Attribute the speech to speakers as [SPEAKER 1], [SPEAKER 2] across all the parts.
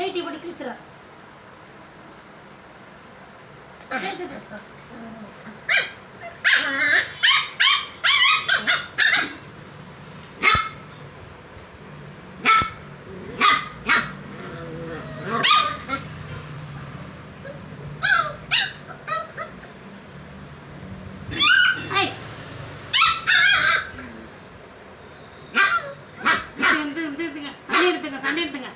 [SPEAKER 1] Nightie போட்டு கிழிச்சிட. சண்டை எடுத்துங்க.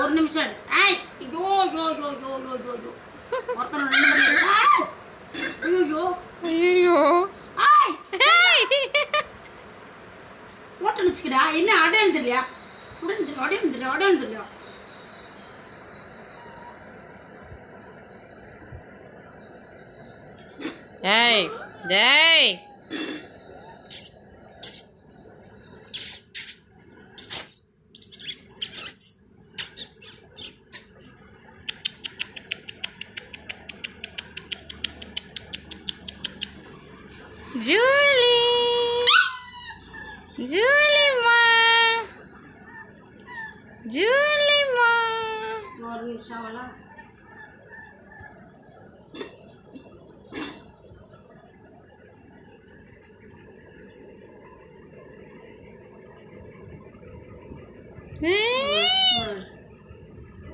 [SPEAKER 1] ஒரு நிமிஷம் எடு. ஐய் ஐயோ யோ யோ யோ யோ யோ யோ ஒருத்தர் ஐயோ
[SPEAKER 2] ஐயோ
[SPEAKER 1] போட்டு வச்சுக்கிடா. என்ன அடையாளம் தெரியலையா? அடையாளம் தெரியலையா?
[SPEAKER 2] ஏய் டேய் ஜூலி ஜூலிமா ஜூலிமா
[SPEAKER 1] ஒரு நிமிஷம் அவளா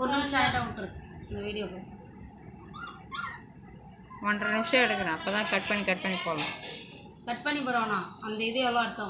[SPEAKER 1] ஒரு நிமிஷம் ஆகிட்டா விட்டுரு இந்த வீடியோ
[SPEAKER 2] 1.5 நிமிஷம் எடுக்கிறேன். அப்போ தான் கட் பண்ணி போடலாம்.
[SPEAKER 1] கட் பண்ணி போடுவானா அந்த இது எவ்வளோ அர்த்தம்